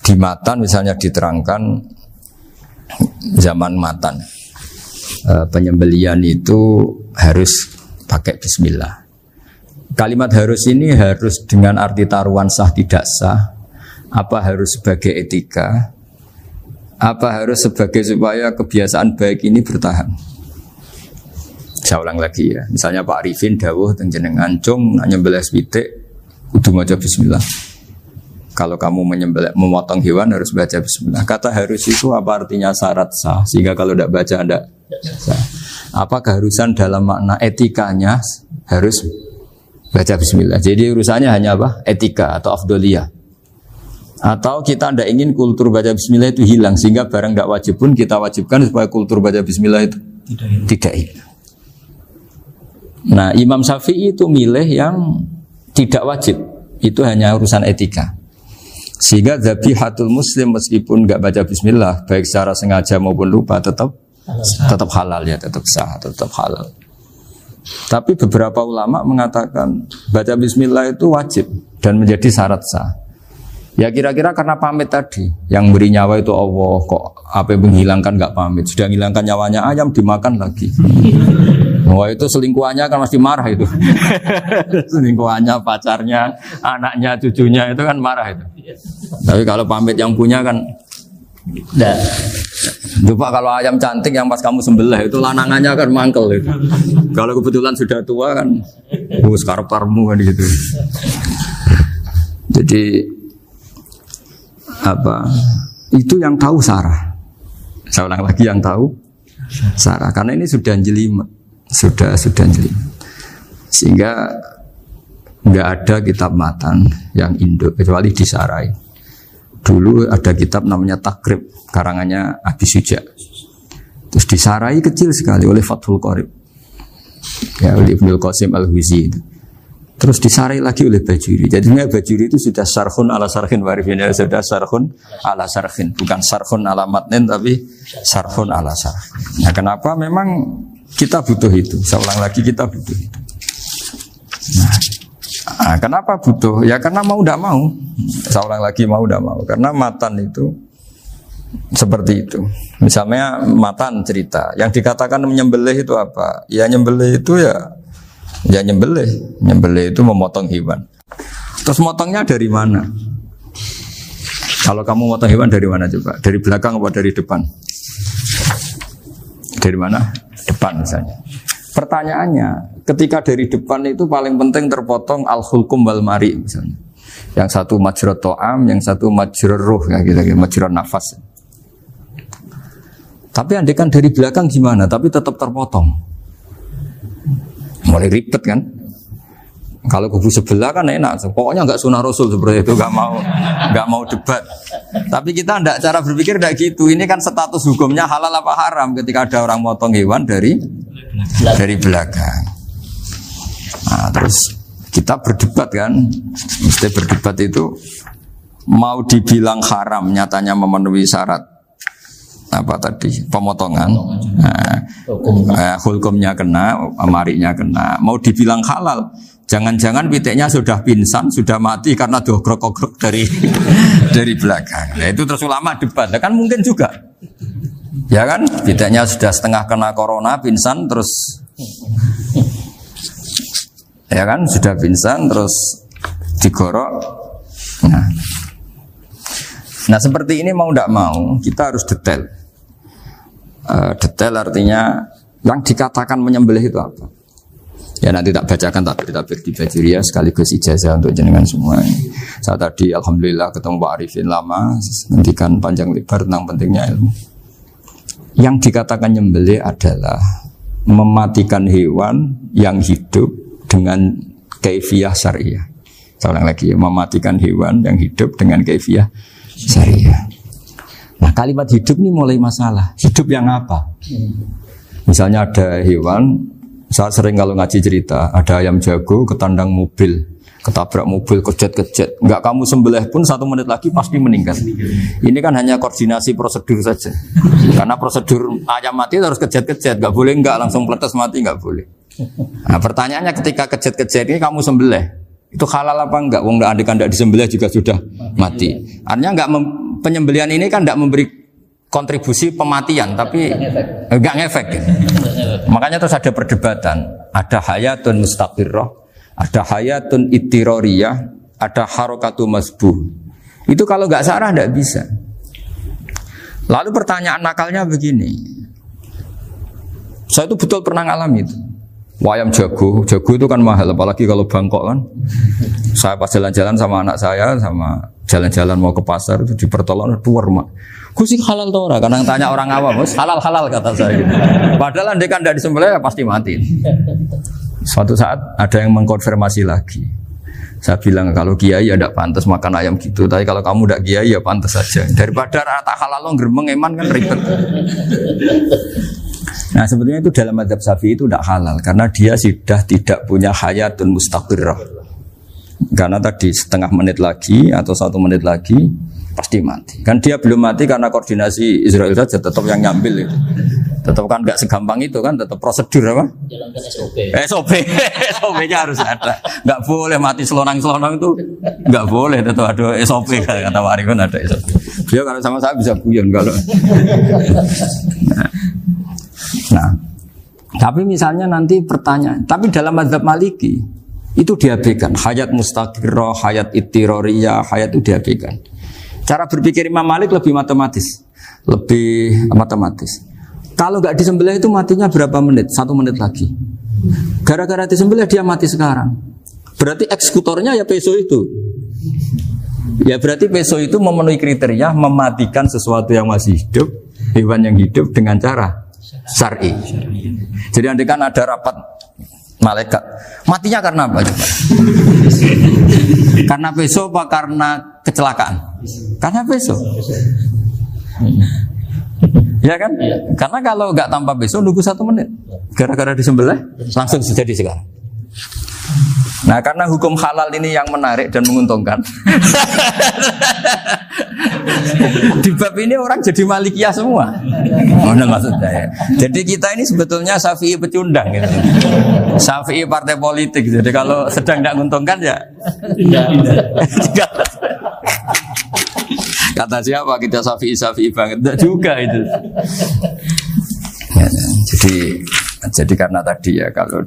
Di Matan misalnya diterangkan zaman Matan penyembelian itu harus pakai bismillah. Kalimat harus ini harus dengan arti taruhan sah tidak sah, apa harus sebagai etika, apa harus sebagai supaya kebiasaan baik ini bertahan. Saya ulang lagi ya, misalnya Pak Arifin dawuh teng jenengan cung nak nyembelih pitik kudu maca bismillah. Kalau kamu memotong hewan harus baca bismillah. Kata harus itu apa artinya syarat sah, sehingga kalau tidak baca tidak sah. Apa keharusan dalam makna etikanya harus baca bismillah. Jadi urusannya hanya apa? Etika atau afdoliyah. Atau kita tidak ingin kultur baca bismillah itu hilang, sehingga barang tidak wajib pun kita wajibkan supaya kultur baca bismillah itu tidak hilang. Nah, Imam Syafi'i itu milih yang tidak wajib. Itu hanya urusan etika. Sehingga zabihatul muslim meskipun nggak baca bismillah, baik secara sengaja maupun lupa tetap halal ya, tetap sah, tetap halal. Tapi beberapa ulama mengatakan baca bismillah itu wajib dan menjadi syarat sah. Ya kira-kira karena pamit tadi, yang beri nyawa itu Allah, kok apa yang menghilangkan nggak pamit, sudah menghilangkan nyawanya ayam dimakan lagi. Wah itu selingkuhannya kan masih marah itu. Selingkuhannya, pacarnya, anaknya, cucunya itu kan marah itu. Tapi kalau pamit yang punya kan nah, lupa kalau ayam cantik yang pas kamu sembelih itu lanangannya kan mangkel itu. Kalau kebetulan sudah tua kan karep-karepmu kan gitu. Jadi apa? Itu yang tahu Sarah. Saya ulang lagi, yang tahu Sarah, karena ini sudah jelimet. Sudah jelimet. Sehingga enggak ada kitab matan yang Indo kecuali disarai. Dulu ada kitab namanya Takrib, karangannya Abi Suja. Terus disarai kecil sekali oleh Fathul Qorib, ya, oleh Ibnul Qasim Al-Huzi. Terus disarai lagi oleh Bajuri. Jadinya Bajuri itu sudah sarhun ala sarhin warifin, ya, sudah sarhun ala sarhin, bukan sarhun ala matnin tapi sarhun ala sarhin. Nah, kenapa memang kita butuh itu? Saya ulang lagi, kita butuh itu. Nah, kenapa butuh? Ya karena mau tidak mau. Saya ulang lagi, mau tidak mau. Karena matan itu seperti itu. Misalnya matan cerita, yang dikatakan menyembelih itu apa? Ya nyembelih itu ya nyembelih. Nyembelih itu memotong hewan. Terus motongnya dari mana? Kalau kamu motong hewan dari mana coba? Dari belakang atau dari depan? Dari mana? Depan misalnya. Pertanyaannya, ketika dari depan itu paling penting terpotong al-hulkum wal mari misalnya. Yang satu majrur to'am, yang satu majrur ruh, ya gitu, majrur nafas. Tapi andaikan dari belakang gimana? Tapi tetap terpotong. Mulai ribet kan? Kalau kubu sebelah kan enak, pokoknya nggak sunah Rasul seperti itu, nggak mau debat. Tapi kita tidak, cara berpikir tidak gitu. Ini kan status hukumnya halal apa haram ketika ada orang motong hewan dari belakang. Nah, terus kita berdebat kan, mesti berdebat itu mau dibilang haram, nyatanya memenuhi syarat apa tadi pemotongan. Hukumnya kena, amarinya kena. Mau dibilang halal, jangan-jangan pitiknya sudah pingsan, sudah mati karena dogrok-ogrok dari belakang. Nah, itu terus ulama debat. Nah, kan mungkin juga. Ya kan, pitiknya sudah setengah kena corona, pingsan terus. Ya kan, sudah pingsan terus digorok. Nah, seperti ini mau tidak mau kita harus detail. Detail artinya yang dikatakan menyembelih itu apa? Ya nanti tak bacakan tabir-tabir di Bajuriya sekaligus ijazah untuk jenengan semua. Saya tadi alhamdulillah ketemu Pak Arifin lama, ngendikan panjang lebar tentang pentingnya ilmu. Yang dikatakan nyembelih adalah mematikan hewan yang hidup dengan kaifiyah syariah. Saya ulang lagi, mematikan hewan yang hidup dengan kaifiyah syariah. Nah, kalimat hidup ini mulai masalah. Hidup yang apa? Misalnya ada hewan, saya sering kalau ngaji cerita, ada ayam jago ketandang mobil, ketabrak mobil, kejet-kejet. Enggak kamu sembelih pun 1 menit lagi pasti meninggal. Ini kan hanya koordinasi prosedur saja. Karena prosedur ayam mati harus kejet-kejet, enggak boleh enggak langsung peletes mati, enggak boleh. Nah, pertanyaannya ketika kejet-kejet ini kamu sembelih, itu halal apa enggak? Wong andekan enggak disembelih juga sudah mati. Artinya enggak penyembelihan ini kan tidak memberi kontribusi pematian, tapi enggak ngefek. Gitu. Makanya terus ada perdebatan. Ada hayatun mustaqirrah, ada hayatun ittiroriyah, ada harokatu masbuh. Itu kalau nggak sarah nggak bisa. Lalu pertanyaan nakalnya begini. Saya itu betul pernah ngalami itu. Wayam jago itu kan mahal, apalagi kalau Bangkok kan. Saya pas jalan-jalan sama anak saya, sama jalan-jalan mau ke pasar itu di pertolongan dua rumah. Kusik halal tuh orang, kadang tanya orang awam, halal kata saya. Gitu. Padahal andai kan tidak disembelih ya pasti mati. Suatu saat ada yang mengkonfirmasi lagi. Saya bilang kalau kiai ya tidak pantas makan ayam gitu, tapi kalau kamu tidak kiai ya pantas saja. Daripada rata halal lo geremeng eman kan ribet. Nah sebetulnya itu dalam mazhab Syafi'i itu tidak halal karena dia sudah tidak punya hayatun mustaqirrah. Karena tadi setengah menit lagi atau 1 menit lagi pasti mati. Kan dia belum mati karena koordinasi Israel saja tetap yang nyambil itu. Tetap kan nggak segampang itu kan, tetap prosedur apa? Jalankan SOP. SOP-nya harus ada. Nggak boleh mati selonang-selonang itu, nggak boleh. Tetap ada SOP kata Pak Arifin ada SOP. Dia kalau sama saya bisa guyon kalau. Nah, tapi misalnya nanti pertanyaan, tapi dalam mazhab Maliki itu diabaikan. Hayat mustaqirrah, hayat ittiroriyah, hayat itu diabaikan. Cara berpikir Imam Malik lebih matematis. Kalau nggak disembelih itu matinya berapa menit? 1 menit lagi. Gara-gara disembelih dia mati sekarang. Berarti eksekutornya ya peso itu. Ya berarti peso itu memenuhi kriteria mematikan sesuatu yang masih hidup, hewan yang hidup dengan cara syar'i. Jadi andai kan ada rapat malaikat, matinya karena apa? Karena peso apa karena kecelakaan? Karena peso. Ya kan? Ya. Karena kalau nggak tanpa peso nunggu 1 menit, gara-gara disembelih langsung jadi sekarang. Nah karena hukum halal ini yang menarik dan menguntungkan. Di bab ini orang jadi Malikiyah semua. Mana maksudnya ya? Jadi kita ini sebetulnya Syafi'i pecundang gitu. Syafi'i partai politik. Jadi kalau sedang tidak menguntungkan ya kata siapa kita Syafi'i banget? Tidak juga itu. Ya, jadi karena tadi ya kalau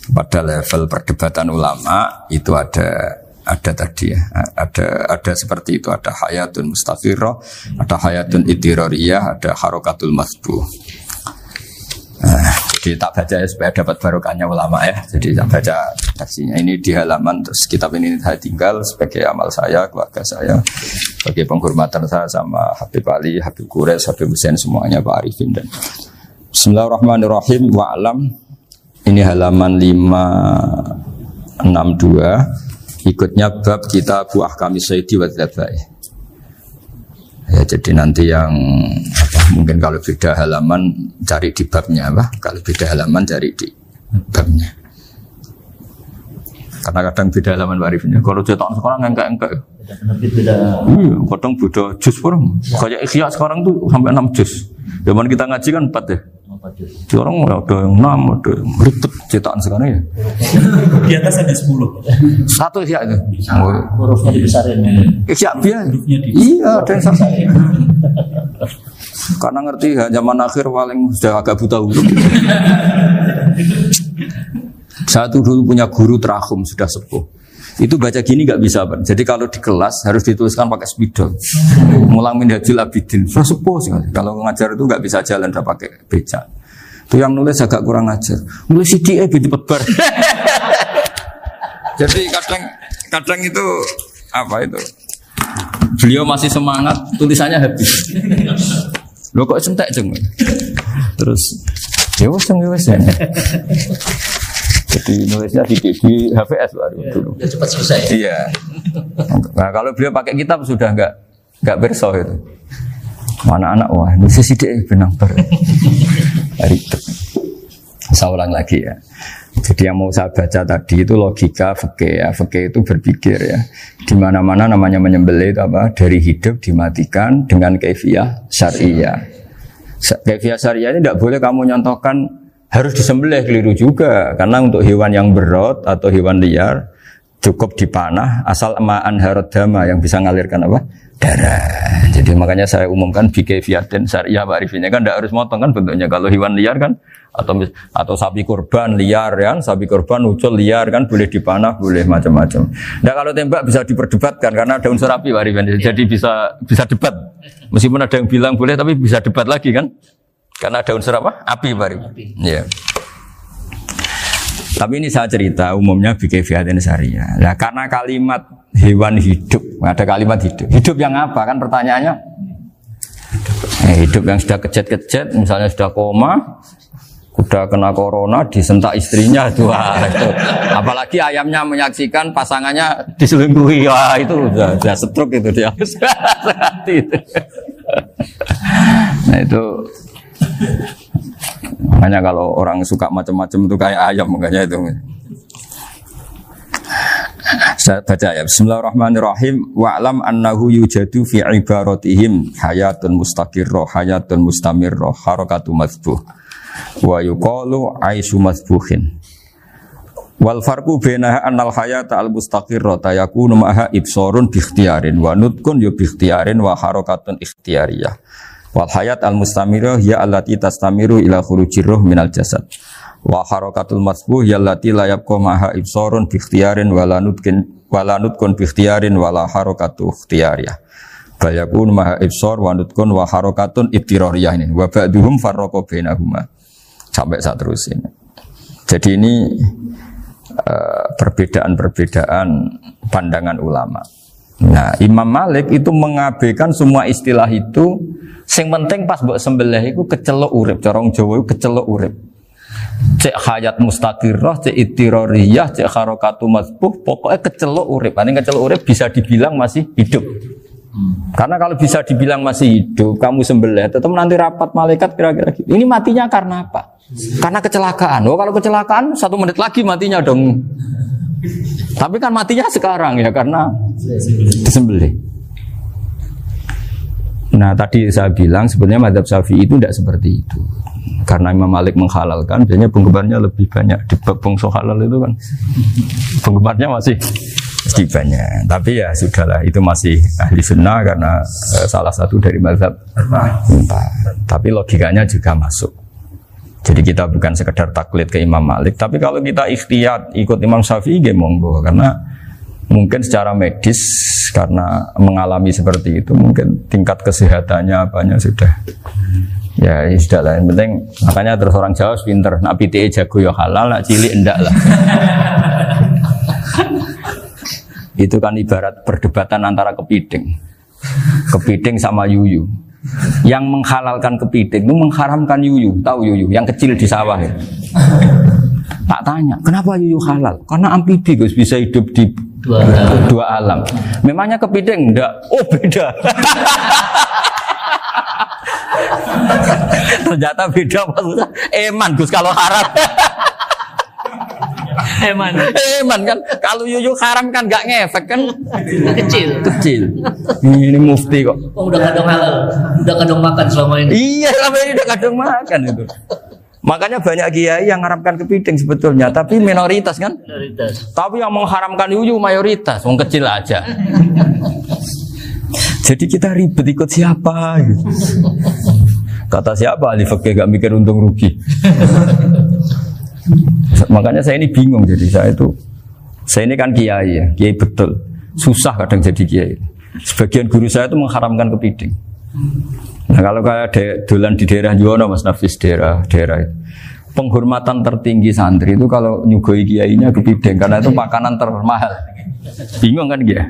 pada level perdebatan ulama itu ada tadi ya, ada seperti itu, ada hayatun mustaqirrah, ada hayatun ittiroriyah, ada harokatul masbuh. Jadi tak baca ya supaya dapat barokahnya ulama ya. Jadi tak baca redaksinya ini di halaman, terus kitab ini saya tinggal sebagai amal saya, keluarga saya, sebagai penghormatan saya sama Habib Ali, Habib Qures, Habib Hussein semuanya, Pak Arifin dan Bismillahirrahmanirrahim. Wa'alam, ini halaman 562, ikutnya bab kitab Ahkami Sayyidi wa Dzabai. Ya, jadi nanti yang mungkin kalau beda halaman cari di babnya kalau beda halaman cari di babnya. Karena kadang beda halaman warifinnya. Kalau cetak sekarang enggak. Beda. Iya, kadang beda juz sekarang. Kayak Ikhya sekarang tuh sampai 6 juz. Zaman kita ngaji kan 4 ya. Sekarang ada yang 6, ada yang ribet cetakan sekarang ya. Di atas ada 10. Satu Ikhya itu. Hurufnya dibesarin. Ikhya biar. Iya, ada yang sama. Karena ngerti zaman akhir paling sudah agak buta huruf. Saya tuh dulu punya guru terakhum sudah sepuh. Itu baca gini nggak bisa Pak. Jadi kalau di kelas harus dituliskan pakai spidol. Mulang Minhajul Abidin. Sudah sepuh sekali. Kalau ngajar itu nggak bisa jalan udah pakai becak. Itu yang nulis agak kurang ajar. Nulis CDE cepet bar. Jadi kadang itu apa itu? Beliau masih semangat, tulisannya habis. Loh kok sentek jeng. Terus ya wes ya. Jadi nulisnya di HVS baru dulu. Ya cepat selesai. Iya. Nah kalau beliau pakai kitab sudah enggak berso itu. Anak-anak wah nulis sidik benang ber. Ribet. Saya ulang lagi ya. Jadi yang mau saya baca tadi itu logika fikih ya. Fikih itu berpikir ya. Di mana-mana namanya menyembelih itu apa? Dari hidup dimatikan dengan kaifiyah syariah. Kaifiyah syariah ini tidak boleh kamu nyontohkan harus disembelih, keliru juga. Karena untuk hewan yang berat atau hewan liar cukup dipanah asal ma'an harodama yang bisa ngalirkan apa? Darah. Jadi makanya saya umumkan bikaifiyatin syariah Pak Arifin kan tidak harus motong kan bentuknya. Kalau hewan liar kan atau sapi kurban liar kan, sapi kurban ucul liar kan boleh dipanah, boleh macam-macam. Nah kalau tembak bisa diperdebatkan karena ada unsur api Pak Arifin. Jadi bisa debat. Meskipun ada yang bilang boleh tapi bisa debat lagi kan? Karena ada unsur apa? Api Pak Arifin. Iya. Tapi ini saya cerita umumnya bikaifiyatin syariah. Nah karena kalimat hewan hidup, ada kalimat hidup. Hidup yang apa? Kan pertanyaannya hidup yang sudah kejet-kejet, misalnya sudah koma, sudah kena corona, disentak istrinya itu. Apalagi ayamnya menyaksikan pasangannya diselingkuhi, wah itu sudah stroke itu dia. Nah itu makanya kalau orang suka macam-macam itu kayak ayam makanya itu. Saya baca ya. Bismillahirrahmanirrahim. Wa'lam annahu yujadu fi ibaratihim hayatun mustaqirrah, hayatun mustamirrah, harakatu madhbuh. Wa yuqalu aisyu madhbuhin. Wal farqu bainaha annal hayata al mustaqirrah yakunu ma'ha ibsarun bi ikhtiyarin wa nutqun yu bi ikhtiyarin wa harakatun ikhtiyariyah. Wal hayat al mustamirah ya allati tastamiru ila khurujir ruh minal jasad. Wa harakatul masbuh ya allati la yabqa maha ibsarun bi ikhtiyarin wala nutqun bi ikhtiyarin wala harakatu ikhtiyariyah. Bal yakun maha ibsar wa nutqun wa harakatun ibtirariyah ini. Wa ba'duhum farraqa bainahuma. Sampai saat terus ini. Jadi ini perbedaan-perbedaan pandangan ulama. Nah, Imam Malik itu mengabaikan semua istilah itu. Sing penting pas mbok sembelih iku kecelok urip, cara wong Jawa iku kecelok urip. Cek hayat mustaqirrah, cek ittirariyah, cek harakatu masbuh, pokoknya kecelok urip. Ini kecelok urip bisa dibilang masih hidup. Karena kalau bisa dibilang masih hidup, kamu sembelih, tetap nanti rapat malaikat kira-kira gitu. Ini matinya karena apa? Karena kecelakaan. Oh, kalau kecelakaan 1 menit lagi matinya dong. Tapi kan matinya sekarang ya karena disembelih. Nah tadi saya bilang sebenarnya mazhab Syafi'i itu tidak seperti itu. Karena Imam Malik menghalalkan, biasanya penggemarnya lebih banyak. Di bab bongso halal itu kan penggemarnya masih banyak. Tapi ya sudahlah, itu masih ahli sunnah karena salah satu dari mazhab. Tapi logikanya juga masuk. Jadi kita bukan sekedar taklid ke Imam Malik, tapi kalau kita ikhtiyat ikut Imam Syafi'i ya monggo, karena mungkin secara medis karena mengalami seperti itu mungkin tingkat kesehatannya apanya sudah ya sudah lah, yang penting makanya terus orang Jawa pinter nak PTE jago ya halal, nak cilik enggak lah. Itu kan ibarat perdebatan antara kepiting sama yuyu. Yang menghalalkan kepiting itu mengharamkan yuyu. Tahu yuyu yang kecil di sawah ya? Tak tanya, kenapa yuyu halal? Karena amfibi Gus, bisa hidup di dua alam. Memangnya kepiting enggak? Oh beda. Ternyata beda maksudnya. Eman Gus kalau haram. Eman kan kalau yuyu haram kan enggak ngefek kan kecil. Ini mufti kok. Oh, udah kadang halal, udah kadang makan selama ini. Iya, selama ini udah kadang makan itu. Makanya banyak kiai yang mengharamkan kepiting sebetulnya, tapi minoritas kan? Minoritas. Tapi yang mengharamkan yuyu mayoritas, wong kecil aja. Jadi kita ribet ikut siapa? Gitu. Kata siapa? Ahli fikih gak mikir untung rugi. Makanya saya ini bingung, jadi saya ini kan kiai ya, kiai betul. Susah kadang jadi kiai. Sebagian guru saya itu mengharamkan kepiting. Nah kalau kayak dolan di daerah Juwono Mas Nafis daerah itu. Penghormatan tertinggi santri itu kalau nyugoi kiainya kepiting karena itu makanan termahal. Bingung kan dia?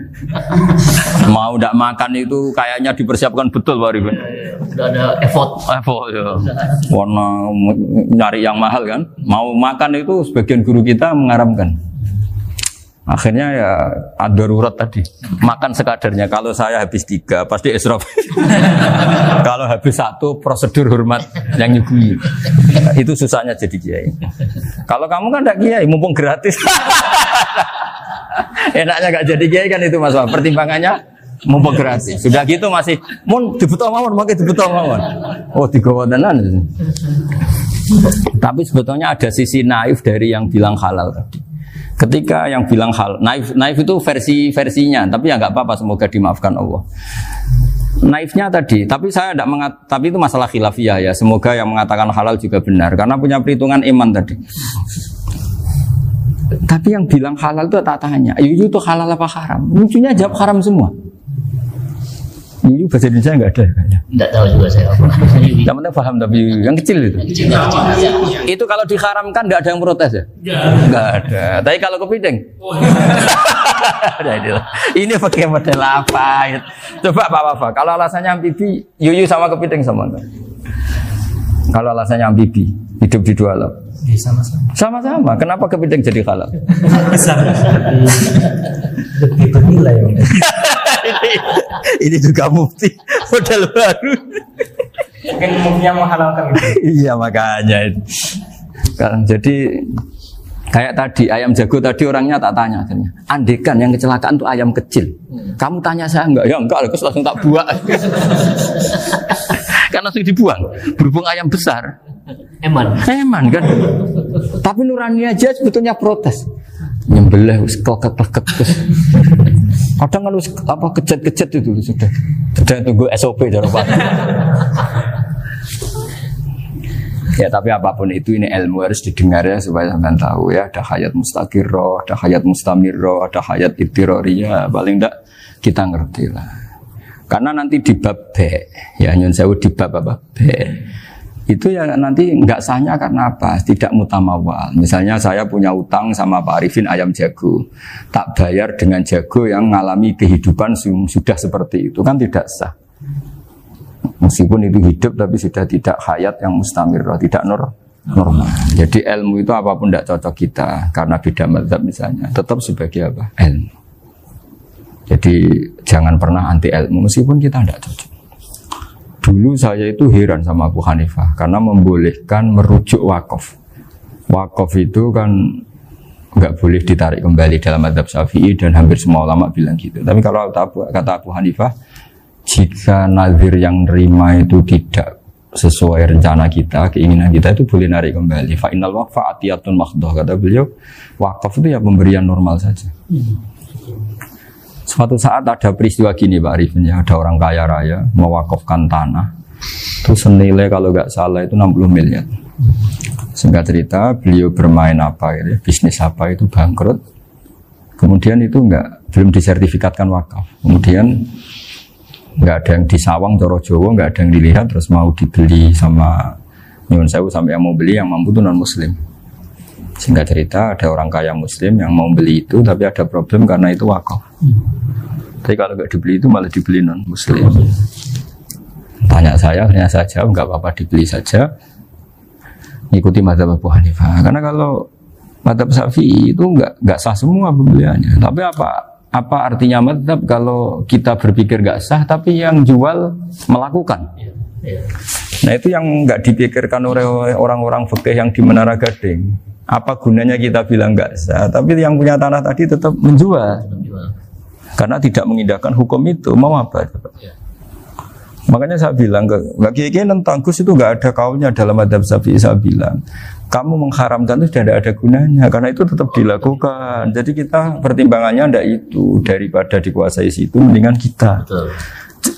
Mau tidak makan itu kayaknya dipersiapkan betul Pak Rifan. Sudah ada effort ya. Warna nyari yang mahal kan. Mau makan itu sebagian guru kita mengharamkan. Akhirnya ya ad-darurat tadi. Makan sekadarnya. Kalau saya habis 3 pasti israf. Kalau habis 1 prosedur hormat yang nyugui. Itu susahnya jadi kiai. Kalau kamu kan tidak kiai, mumpung gratis. Enaknya gak jadi kiai kan itu Mas. Pertimbangannya mumpung gratis. Sudah gitu masih mun dibutuh mawon, makai dibutuh mawon. Oh digawa tenan. Tapi sebetulnya ada sisi naif dari yang bilang halal tadi. Ketika yang bilang hal naif itu versinya, tapi ya nggak apa-apa, semoga dimaafkan Allah. Naifnya tadi, tapi saya tidak tapi itu masalah khilafiyah ya. Semoga yang mengatakan halal juga benar, karena punya perhitungan iman tadi. Tapi yang bilang halal itu tak tanya, itu halal apa haram? Lucunya jawab haram semua. Ini bahasa Indonesia nggak ada kayaknya. Tidak tahu juga saya apa. Yang penting paham, tapi yang kecil itu. Itu kalau diharamkan nggak ada yang protes ya? Nggak ada. Tapi kalau kepiting? Ini pakai model apa? Coba Pak. Kalau alasannya amfibi, yuyu sama kepiting sama enggak? Kalau alasannya amfibi, hidup di dua alam. Sama-sama. Sama-sama. Kenapa kepiting jadi halal? Lebih bernilai. Ini juga mufti model baru. Mungkin muftinya menghalalkan itu. Iya makanya. Kan jadi kayak tadi ayam jago tadi orangnya tak tanya akhirnya. Andekan yang kecelakaan itu ayam kecil. Kamu tanya saya enggak? Ya enggak, aku langsung tak buang. Kan langsung dibuang. Berhubung ayam besar. Eman kan. Tapi nurani aja sebetulnya protes. Nyembelih kleket-kleket terus. Kadang kan apa kejet-kejet itu sudah tunggu SOP cara Pak. Ya tapi apapun itu ini ilmu harus didengar ya supaya sampean tahu ya, ada hayat mustaqirrah, ada hayat mustamirrah, ada hayat ittirariyah, paling enggak kita ngerti lah. Karena nanti di bab B ya nyun sewu di bab apa B itu ya nanti nggak sahnya karena apa? Tidak mutamawal. Misalnya saya punya utang sama Pak Arifin ayam jago, tak bayar dengan jago yang mengalami kehidupan sudah seperti itu, kan tidak sah. Meskipun itu hidup tapi sudah tidak hayat yang mustamirrah, tidak normal. Jadi ilmu itu apapun tidak cocok kita karena beda mazhab misalnya, tetap sebagai apa? Ilmu. Jadi jangan pernah anti ilmu meskipun kita tidak cocok. Dulu saya itu heran sama Abu Hanifah karena membolehkan merujuk wakaf. Wakaf itu kan nggak boleh ditarik kembali dalam mazhab Syafi'i dan hampir semua ulama bilang gitu. Tapi kalau kata Abu Hanifah, jika nazir yang nerima itu tidak sesuai rencana kita, keinginan kita, itu boleh narik kembali. Fa innal waqfa atiyatun mahdhah, kata beliau. Wakaf itu ya pemberian normal saja. Suatu saat ada peristiwa gini Pak Arifin ya, ada orang kaya raya mewakafkan tanah itu senilai kalau nggak salah itu 60 miliar. Singkat cerita beliau bermain apa gitu, bisnis apa itu bangkrut, kemudian itu belum disertifikatkan wakaf, kemudian nggak ada yang disawang coro Jawa, nggak ada yang dilihat, terus mau dibeli sama nyuwun sewu sampai yang mau beli yang mampu itu non muslim. Singkat cerita ada orang kaya muslim yang mau beli itu tapi ada problem karena itu wakaf. Tapi kalau nggak dibeli itu malah dibeli non muslim. Tanya saya jawab nggak apa-apa dibeli saja. Ikuti mazhab Abu Hanifah. Karena kalau mazhab Syafi'i itu nggak sah semua pembeliannya. Tapi apa artinya mazhab kalau kita berpikir nggak sah tapi yang jual melakukan? Nah itu yang nggak dipikirkan oleh orang-orang fikih yang di Menara Gading. Apa gunanya kita bilang nggak sah, tapi yang punya tanah tadi tetap menjual, karena tidak mengindahkan hukum itu. Mau apa? Makanya saya bilang ke Kiai tentang Gus itu nggak ada kaulnya dalam mazhab Syafi'i. Saya bilang kamu mengharamkan itu tidak ada gunanya, karena itu tetap dilakukan. Jadi kita pertimbangannya ndak itu, daripada dikuasai situ mendingan kita. Betul.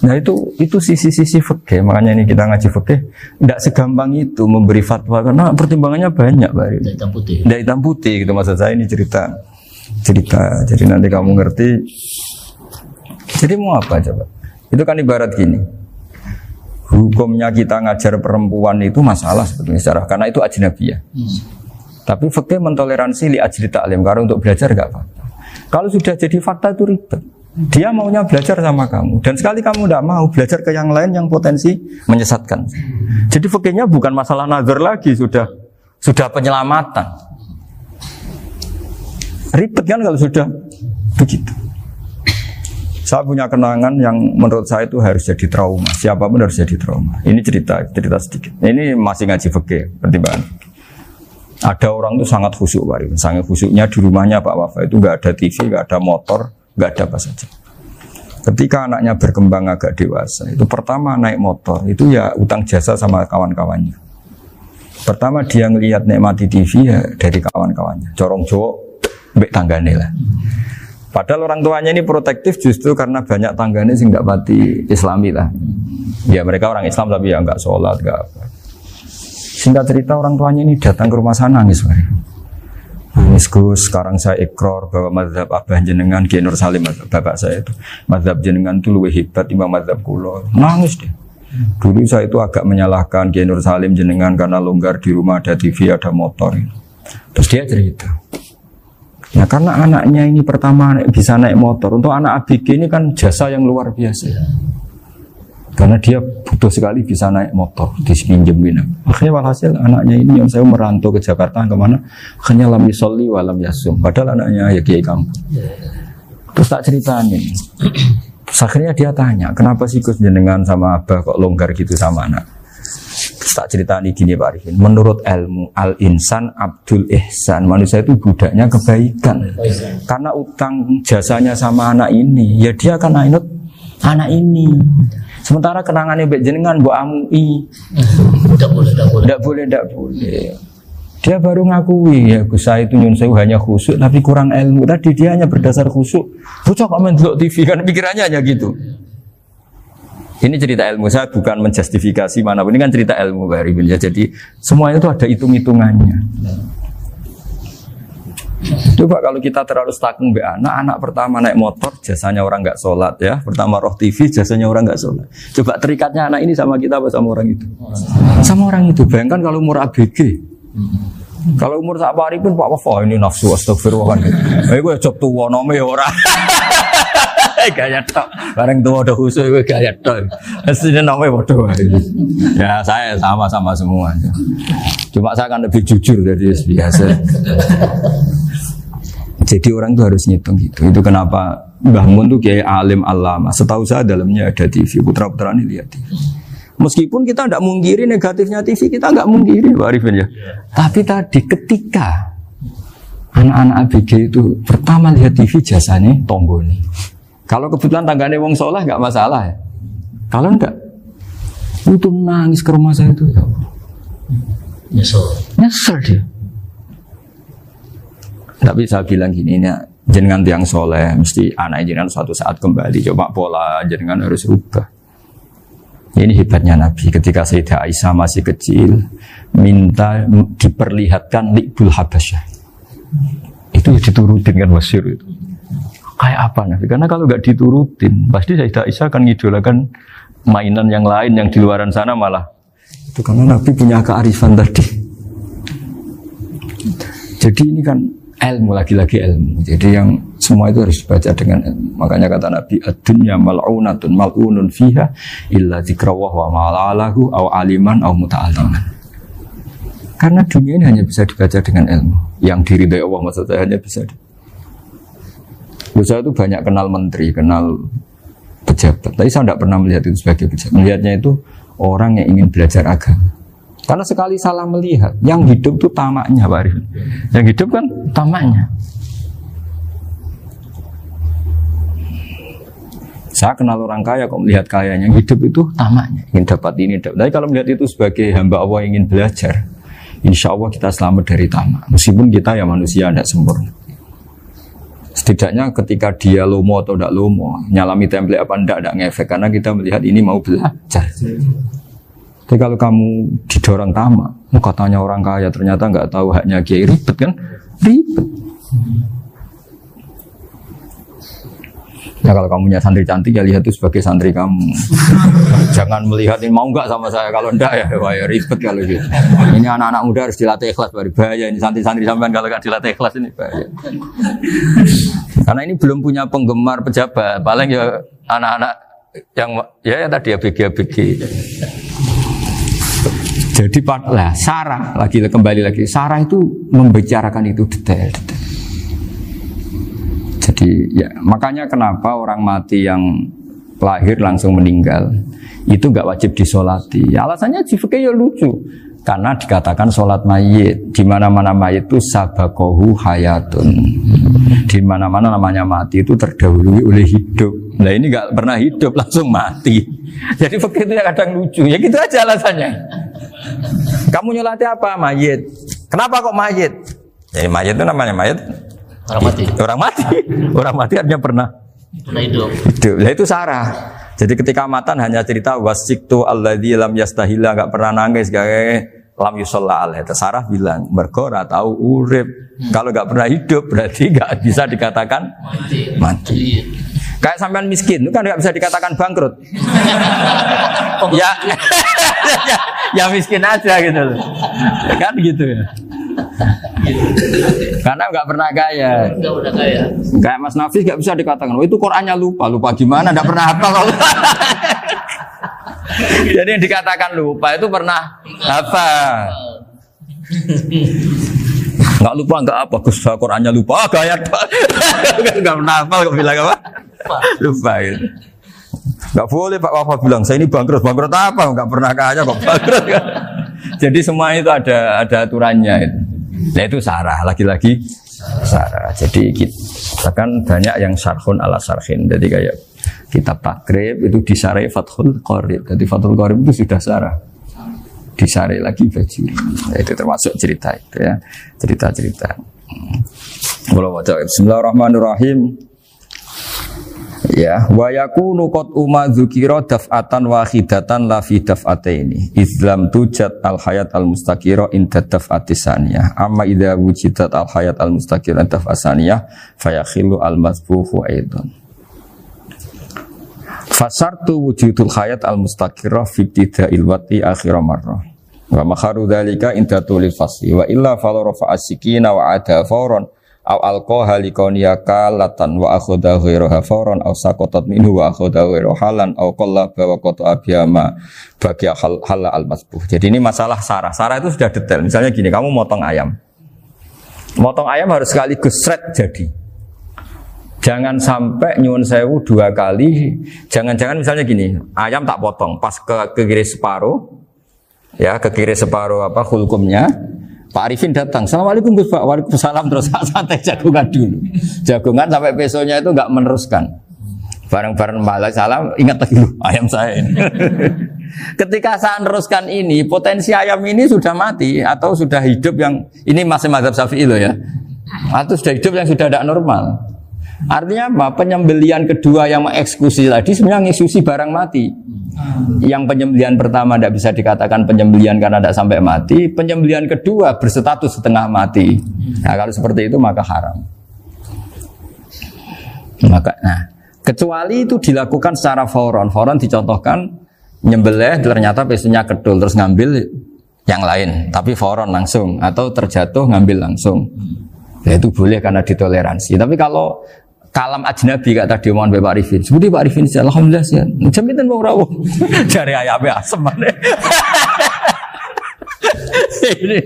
Nah itu sisi-sisi fikih. Makanya ini kita ngaji fikih tidak segampang itu memberi fatwa karena pertimbangannya banyak, Pak. Tidak hitam putih gitu maksud saya, ini cerita. Jadi nanti kamu ngerti. Jadi mau apa coba? Itu kan ibarat gini. Hukumnya kita ngajar perempuan itu masalah sebetulnya secara karena itu ajnabiyah. Tapi fikih mentoleransi li ajli ta'lim, karena untuk belajar enggak apa-apa. Kalau sudah jadi fakta itu ribet. Dia maunya belajar sama kamu, dan sekali kamu tidak mau belajar ke yang lain yang potensi menyesatkan. Jadi fikihnya bukan masalah nazar lagi, sudah penyelamatan. Ribet kan kalau sudah begitu. Saya punya kenangan yang menurut saya itu harus jadi trauma. Siapapun harus jadi trauma. Ini cerita sedikit. Ini masih ngaji fikih pertimbangan. Ada orang itu sangat khusyuk, Pak. Sangat khusyuknya di rumahnya Pak Wafa itu nggak ada TV, nggak ada motor, nggak ada apa saja. Ketika anaknya berkembang agak dewasa, itu pertama naik motor, itu ya utang jasa sama kawan-kawannya. Pertama dia ngelihat nikmati TV ya dari kawan-kawannya. Corong Jawa mbek tanggane lah. Padahal orang tuanya ini protektif justru karena banyak tanggane sing enggak pati Islami lah. Ya mereka orang Islam tapi ya enggak sholat, enggak apa. Singkat cerita orang tuanya ini datang ke rumah sana nangis. Nangis Gus, sekarang saya ikrar bahwa mazhab Abah jenengan Kiai Nur Salim, bapak saya itu mazhab jenengan itu lebih hebat timbang mazhab kula. Nangis deh. Dulu saya itu agak menyalahkan Kiai Nur Salim jenengan karena longgar di rumah ada TV, ada motor. Terus dia cerita. Nah karena anaknya ini pertama bisa naik motor, untuk anak ABG ini kan jasa yang luar biasa. Karena dia butuh sekali bisa naik motor, dipinjemin. Akhirnya walhasil anaknya ini yang saya merantau ke Jakarta kemana, akhirnya lam yusolli wa lam yasum. Padahal anaknya ya kiai kampung. Terus tak ceritain. Terus akhirnya dia tanya, kenapa sih Gus jenengan sama Abah kok longgar gitu sama anak? Terus tak ceritain gini Pak Arifin. Menurut ilmu al-insan abdul ihsan, manusia itu budaknya kebaikan. Karena utang jasanya sama anak ini, ya dia akan ainut anak ini. Sementara kenangannya mbek jenengan mbok amui. Tidak boleh. Dia baru ngakui ya Gus saya itu nyun sewu hanya khusyuk tapi kurang ilmu. Tadi dia hanya berdasar khusyuk. Bocah kok main TV kan pikirannya hanya gitu. Ini cerita ilmu, saya bukan menjustifikasi manapun, ini kan cerita ilmu Pak Arifin ya. Jadi semuanya itu ada hitung-hitungannya. Coba kalau kita terlalu stakung be anak pertama naik motor jasanya orang nggak sholat ya, pertama roh TV jasanya orang nggak sholat. Coba terikatnya anak ini sama kita apa sama orang itu? Sama orang itu. Bayangkan kalau umur ABG, kalau umur sak pari pun Pak Wafa ini nafsu astagfirullah kan. Gue cop tua nome orang. Gaya tok, bareng tua udah khusus gue gaya tok. Aslinya namanya bodoh. Ya saya sama semua. Cuma saya akan lebih jujur dari biasa. Jadi orang itu harus ngitung gitu. Itu kenapa Mbah Mun tuh kayak alim alama. Setahu saya dalamnya ada TV. Putra-putra ini lihat TV. Meskipun kita tidak mungkiri negatifnya TV, kita nggak mungkiri Pak Arifin ya. Tapi tadi ketika anak-anak ABG itu pertama lihat TV jasanya tombol nih. Kalau kebetulan tanggane wong soleh nggak masalah ya. Kalau enggak, itu nangis ke rumah saya itu. Nyesel dia. Tapi saya bilang gini, ini jenengan tiang soleh, mesti anak jenengan suatu saat kembali. Coba pola jenengan harus rubah. Ini hebatnya Nabi. Ketika Sayyidah Aisyah masih kecil, minta diperlihatkan Li'bul Habasyah. Itu diturutin kan masyhur itu. Kayak apa Nabi? Karena kalau nggak diturutin, pasti Sayyidah Aisyah akan ngidolakan mainan yang lain yang di luaran sana malah. Itu karena Nabi punya kearifan tadi. Jadi ini kan ilmu, lagi-lagi ilmu. Jadi yang semua itu harus dibaca dengan ilmu. Makanya kata Nabi, ad-dunya mal'unatun mal'unun fiha illa dzikrawah wa ma'alahu aw aliman aw muta'alliman. Karena dunia ini hanya bisa dibaca dengan ilmu. Yang diridai Allah maksud saya hanya bisa saya itu banyak kenal menteri, kenal pejabat. Tapi saya tidak pernah melihat itu sebagai pejabat. Melihatnya itu orang yang ingin belajar agama. Karena sekali salah melihat, yang hidup itu tamaknya Pak Arifin. Yang hidup kan tamaknya. Saya kenal orang kaya kok melihat kayanya, yang hidup itu tamaknya. Ingin dapat ini, dapat. Tapi kalau melihat itu sebagai hamba Allah yang ingin belajar, insya Allah kita selamat dari tamak. Meskipun kita ya manusia tidak sempurna. Setidaknya ketika dia lomo atau tidak lomo, nyalami template apa tidak ngefek karena kita melihat ini mau belajar. Tapi kalau kamu didorong tamak, katanya orang kaya ternyata nggak tahu haknya kiai, ribet kan? Ribet. Ya kalau kamu punya santri cantik ya lihat itu sebagai santri kamu. Jangan melihat ini mau nggak sama saya, kalau enggak ya wah ya ribet kalau gitu. Ini anak-anak muda harus dilatih ikhlas, baru bahaya ini santri-santri sampean kalau nggak dilatih ikhlas ini bahaya. Karena ini belum punya penggemar pejabat, paling ya anak-anak yang ya tadi ABG. Jadi lah Sarah kembali lagi Sarah itu membicarakan itu detail. Jadi ya makanya kenapa orang mati yang lahir langsung meninggal itu nggak wajib disolati. Ya, alasannya fikih ya lucu. Karena dikatakan sholat mayit di mana-mana mayit itu sabakohu hayatun. Di mana-mana namanya mati itu terdahului oleh hidup. Nah ini nggak pernah hidup langsung mati. Jadi fikih itu ya kadang lucu. Ya gitu aja alasannya. Kamu nyolati apa? Mayit. Kenapa kok mayit? Jadi mayit itu namanya mayit Orang mati. Orang mati artinya pernah hidup. Nah itu sarah. Jadi ketika matan hanya cerita wasiktu alladzi lam yastahila, enggak pernah nangis, kayak lam yusalla alaihi. Sarah bilang mergo ora tahu urip. Kalau enggak pernah hidup berarti enggak bisa dikatakan mati. Kayak sampean miskin itu kan enggak bisa dikatakan bangkrut. ya miskin aja gitu loh. Kan gitu ya. Karena nggak pernah kaya. Kayak Mas Nafis nggak bisa dikatakan, oh itu Qurannya lupa gimana? Nggak pernah hafal. Jadi yang dikatakan lupa itu pernah hafal. Nggak lupa nggak apa, Gus Qurannya lupa. Gaya nggak pernah hafal kok bilang apa? Lupa gitu. Nggak boleh Pak Wafa bilang saya ini bangkrut apa? Nggak pernah kaya kok bangkrut. Jadi semua itu ada aturannya itu. Nah itu sarah, lagi-lagi sarah. Jadi kita kan banyak yang syarhun ala syarhin. Jadi kayak kitab takrib itu disarai Fathul Qorib. Jadi Fathul Qorib itu sudah sarah. Disarai lagi Bajuri. Nah, itu termasuk cerita itu ya. Cerita-cerita. Bismillahirrahmanirrahim. Ya, wa yakunu qad dzukira daf'atan wahidatan la fi daf'ataini. Islam tujad al hayat al mustaqira inda daf'atisaniyah. Amma idza wujidat al hayat al mustaqira daf'asaniyah fayakhilu al masbuhu aidan. Fasartu wujudul hayat al mustaqira fi ibtida'il wati akhir marrah. Wa makharu dzalika inda tulil fasli wa illa fala rafa'a sikina wa ada fawran aw alqaha liqaniyaka latan wa akhadha ghairaha fawran aw saqatat minhu wa akhadha ghairu halan aw qallaba wa qata abiyama bagi hal al masbuh. Jadi ini masalah sarah. Sarah itu sudah detail. Misalnya gini, kamu motong ayam. Motong ayam harus sekaligus shred jadi. Jangan sampai nyuwun sewu 2 kali. Jangan-jangan misalnya gini, ayam tak potong pas ke kiri separuh. Ya, ke kiri separuh apa hulkumnya. Pak Arifin datang, Assalamualaikum Gus Pak, waalaikumsalam, terus santai jagungan dulu. Jagungan sampai besoknya itu enggak meneruskan. Bareng-bareng balik salam, ingat lagi ayam saya ini. Ketika saya meneruskan ini, potensi ayam ini sudah mati atau sudah hidup yang ini masih mazhab Syafi'i loh ya. Atau sudah hidup yang sudah tidak normal. Artinya apa? Penyembelian kedua yang mengeksekusi tadi sebenarnya mengeksekusi barang mati. Yang penyembelian pertama tidak bisa dikatakan penyembelian karena tidak sampai mati. Penyembelian kedua berstatus setengah mati. Nah, kalau seperti itu maka haram. Kecuali itu dilakukan secara fauron. Fauron dicontohkan nyembelih ternyata pesunya kedul terus ngambil yang lain, tapi fauron langsung atau terjatuh ngambil langsung. Ya, itu boleh karena ditoleransi. Tapi kalau kalam ajnabi kata tadi omongan Pak Arifin. Seperti Pak Arifin, alhamdulillah sih. Jaminan mau rawuh. Cari ayamnya asem mana? Ini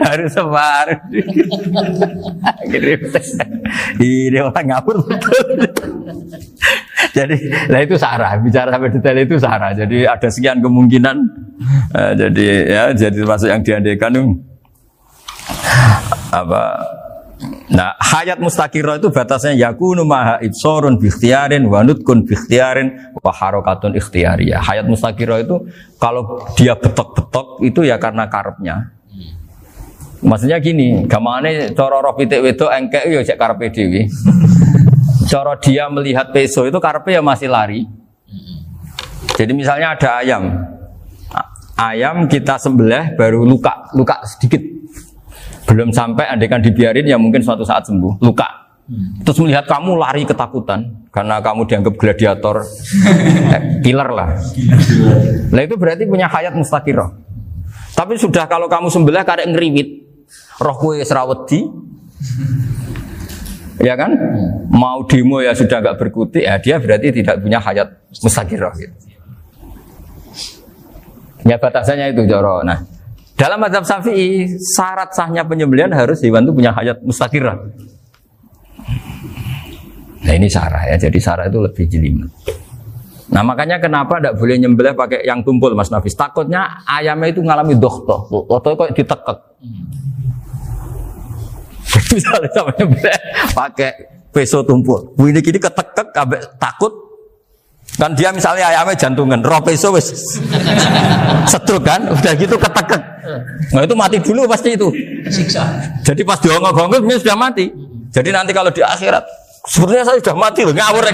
harus sebar. Ini orang ngapur betul. Jadi, lah itu sarah. Bicara sampai detail itu sarah. Jadi ada sekian kemungkinan. Jadi termasuk yang diandaikan apa? Nah, hayat mustaqirah itu batasnya yakunu maha ibsorun biikhtiarin wa nutkun biikhtiarin wa harakatun ikhtiyariyah. Hayat mustaqirah itu kalau dia betok-betok itu ya karena karepnya. Maksudnya gini, gamane cara roh pitik wedok engkek ya cek karepe dhewe. Cara dia melihat peso itu karepe ya masih lari. Jadi misalnya ada ayam. Ayam kita sembelih baru luka sedikit. Belum sampai andaikan dibiarin ya mungkin suatu saat sembuh, luka. Terus melihat kamu lari ketakutan karena kamu dianggap gladiator, killer lah. Nah itu berarti punya hayat mustaqirah. Tapi sudah kalau kamu sembelih karek ngeriwit, roh kowe serawedi, ya kan? Mau demo ya sudah enggak berkutik, ya dia berarti tidak punya hayat mustaqirah. Gitu. Ya batasannya itu Joro. Nah. Dalam mazhab Syafi'i, syarat sahnya penyembelihan harus hewan itu punya hayat mustaqirah. Nah ini sarah ya, jadi sarah itu lebih jelimet. Nah makanya kenapa tidak boleh nyembelih pakai yang tumpul Mas Nafis? Takutnya ayamnya itu ngalami dohtoh, atau kok ditekek. Misalnya sama nyembelih pakai peso tumpul, ini kini ketekek, takut. Kan dia misalnya ayamnya jantungan, roh peso wis setruk kan, udah gitu ketekek. Nah itu mati dulu pasti itu. Siksa. Jadi pas diongok-ongok dia sudah mati. Jadi nanti kalau di akhirat, sebetulnya saya sudah mati loh, ngawur.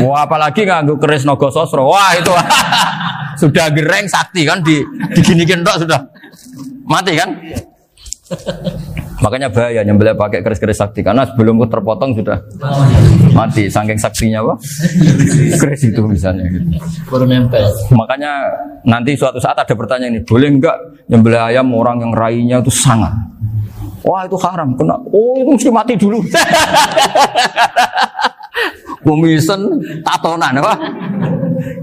Wah, apalagi nganggo keris naga sasra. Wah, itu sudah gereng sakti kan diginikin tok sudah mati kan? Makanya bahaya nyembelih pakai keris-keris sakti karena sebelum terpotong sudah mati saking saktinya apa? Keris itu misalnya gitu. Baru nempel. Makanya nanti suatu saat ada pertanyaan ini, boleh enggak nyembelih ayam orang yang rainya itu sangat? Wah, itu haram. Kena. Oh, itu mesti mati dulu. Kumisen tatonan apa?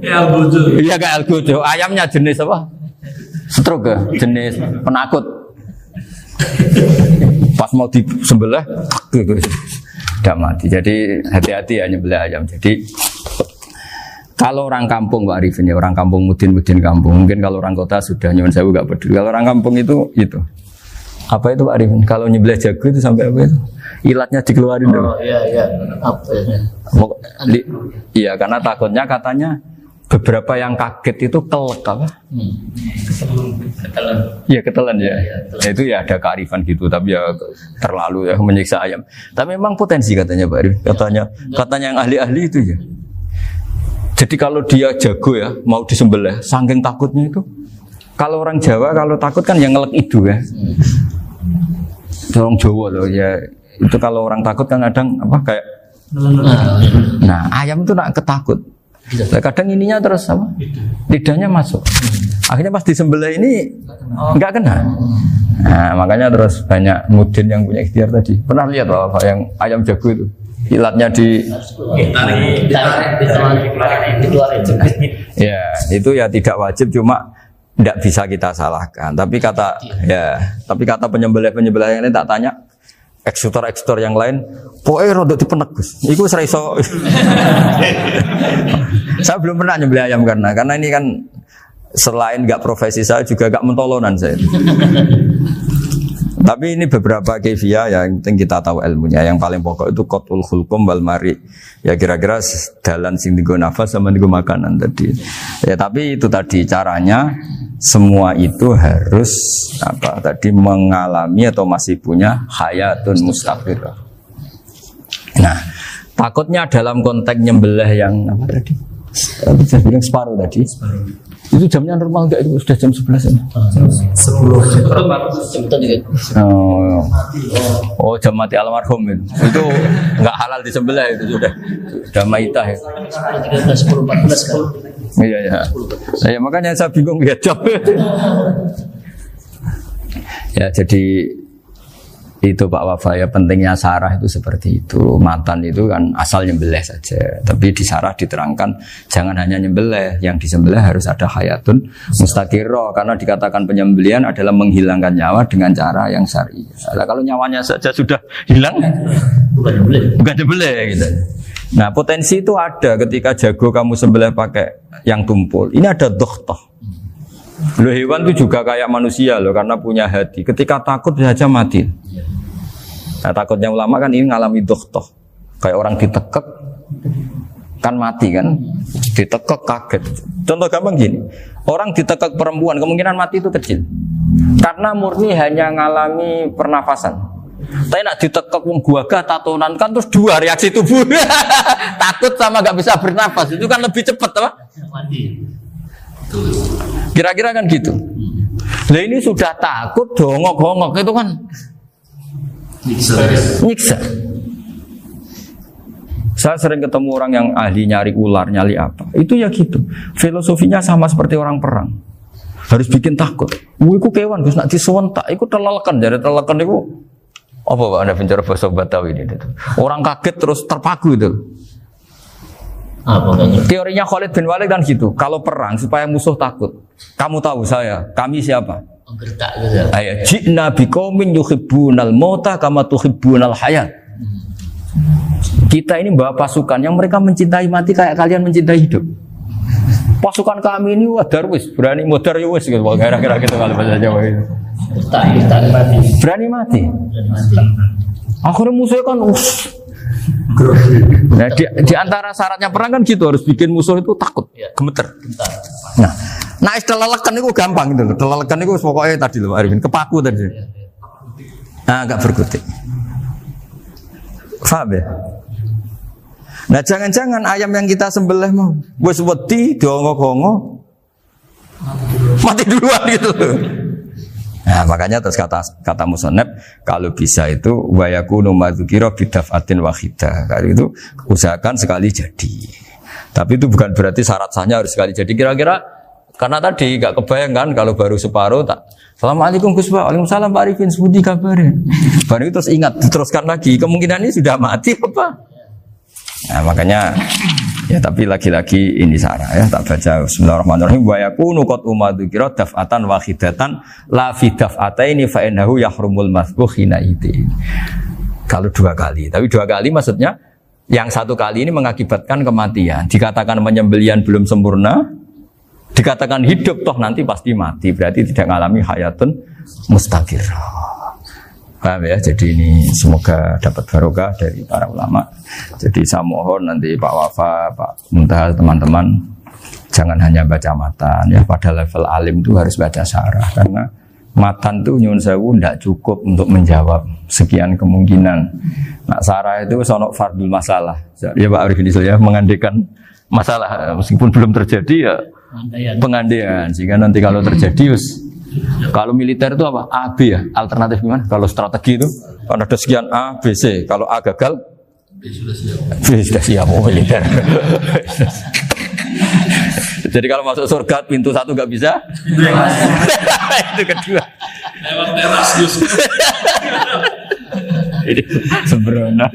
Ya bodoh. Iya kayak algojo. Ayamnya jenis apa? Stroke ya? Jenis penakut. Pas mau disembelih, tidak mati. Jadi hati-hati ya nyembelih ayam. Jadi kalau orang kampung Pak Arifin ya, orang kampung mudin kampung. Mungkin kalau orang kota sudah nyuwun sewu gak peduli. Kalau orang kampung itu. Apa itu Pak Arifin? Kalau nyembelih jago itu sampai apa itu? Ilatnya dikeluarin dulu. Oh iya. Apa ya? Iya, karena takutnya katanya beberapa yang kaget itu kelek apa? Ketelan. Iya ketelan ya. Ya itu ya ada kearifan gitu, tapi ya terlalu ya menyiksa ayam. Tapi memang potensi katanya Pak Arif. Katanya yang ahli-ahli itu ya. Jadi kalau dia jago ya mau disembelih, saking takutnya itu. Kalau orang Jawa kalau takut kan yang ngelek itu ya. Orang Jawa loh ya. Itu kalau orang takut kan kadang apa kayak. Nah ayam itu nak ketakut. Kadang ininya terus apa? Lidahnya masuk. Akhirnya pas disembelih ini nggak kena. Nah, makanya terus banyak mudin yang punya ikhtiar tadi. Pernah lihat apa yang ayam jago itu? Ilatnya ya, itu ya tidak wajib cuma tidak bisa kita salahkan. Tapi kata penyembelih yang ini tak tanya eksekutor yang lain, pokoknya rodok dipenegus. Iku seraiso. Saya belum pernah nyembelih ayam karena ini kan selain nggak profesi saya juga nggak mentolonan saya. Tapi ini beberapa kefiah ya, yang penting kita tahu ilmunya. Yang paling pokok itu qatul khulqum wal mari. Ya kira-kira dalan sing digo nafas sama digo makanan tadi. Ya tapi itu tadi caranya semua itu harus mengalami atau masih punya hayatun mustaqirah. Nah, takutnya dalam konteks nyembelih yang apa tadi? Saya bilang separuh tadi. Itu jamnya normal enggak itu sudah jam 11 ini? 10. Oh, jam mati almarhum itu. Itu enggak halal disembelih itu sudah maitah ya. 10-14 kan. Iya. Ya makanya saya bingung ya jam. Ya jadi itu Pak Wafa ya pentingnya sarah itu seperti itu. Matan itu kan asal nyembelih saja. Tapi di sarah diterangkan jangan hanya nyembelih, yang disembelih harus ada hayatun mustaqirah karena dikatakan penyembelihan adalah menghilangkan nyawa dengan cara yang syar'i. Nah, kalau nyawanya saja sudah hilang bukan nyembelih gitu. Nah, potensi itu ada ketika jago kamu sembelih pakai yang tumpul. Ini ada dokhtoh. Loh, hewan itu juga kayak manusia loh karena punya hati. Ketika takut saja mati. Nah, takutnya ulama kan ini ngalami dokhtoh. Kayak orang ditekek kan mati kan. Ditekek kaget. Contoh gampang gini. Orang ditekek perempuan kemungkinan mati itu kecil. Karena murni hanya ngalami pernafasan. Tapi nak ditekek wong gagah tatonan kan terus dua reaksi tubuh. Takut sama gak bisa bernafas. Itu kan lebih cepat apa? Mati. Kira-kira kan gitu. Nah ini sudah takut dongok-dongok itu kan nyiksa. Saya sering ketemu orang yang ahli nyari ular, nyari apa. Itu ya gitu. Filosofinya sama seperti orang perang. Harus bikin takut. Iku kewan Gus nak disuwentak iku telelekan, jadi telelekan iku apa Pak Anda bicara bahasa Batawi ini? Orang kaget terus terpaku itu. Teorinya Khalid bin Walid kan gitu. Kalau perang supaya musuh takut. Kamu tahu kami siapa? Ayat jina biqaumin yuhibbunal mauta kama tuhibbunal hayat. Kita ini bawa pasukan yang mereka mencintai mati kayak kalian mencintai hidup. Pasukan kami ini darwis, berani modar ya wis gitu. Kira-kira gitu kalau bahasa Jawa itu. Berani mati. Akhirnya musuhnya kan nah, di antara syaratnya perang kan gitu, harus bikin musuh itu takut, gemeter. Nah istilah lelekan itu gampang gitu loh. Lelekan itu pokoknya tadi loh Arifin, kepaku tadi. Agak berkutik. Faham ya? Nah jangan-jangan ayam yang kita sembelih mau wis wedi dongok-dongok mati duluan gitu. Nah makanya terus kata musannaf kalau bisa itu wa yakunu madzukira bidafatin wahidah. Kalau itu usahakan sekali jadi. Tapi itu bukan berarti syarat sahnya harus sekali jadi. Kira-kira karena tadi gak kebayang kan kalau baru separuh tak Assalamualaikum Gus Pak, waalaikumsalam Pak Arifin, sebuti kabarnya. Baru itu terus ingat, diteruskan lagi. Kemungkinan ini sudah mati apa? Nah makanya ya tapi lagi-lagi ini sarah ya tak baca Bismillahirrahmanirrahim wa yakunu qad umadzikra daf'atan wahidatan la fi daf'ataini fa innahu yahrumul masbuh hina itu. Kalau 2 kali, tapi 2 kali maksudnya yang 1 kali ini mengakibatkan kematian. Dikatakan penyembelian belum sempurna, dikatakan hidup toh nanti pasti mati, berarti tidak mengalami hayatun mustaqirah. Paham ya? Jadi ini semoga dapat barokah dari para ulama. Jadi saya mohon nanti Pak Wafa, Pak Muntaha, teman-teman jangan hanya baca matan ya. Pada level alim itu harus baca syarah karena matan itu nyuwun sewu tidak cukup untuk menjawab sekian kemungkinan. Nah syarah itu sono fardul masalah. Ya Pak Arifin ya mengandekan masalah meskipun belum terjadi ya pengandaian sehingga nanti kalau terjadi kalau militer itu apa? A, B ya? Alternatif gimana? Kalau strategi itu kan ada sekian A, B, C. Kalau A gagal B sudah siap mau militer. Jadi kalau masuk surga pintu 1 nggak bisa itu kedua lewat teras Gus. Ini sembrono.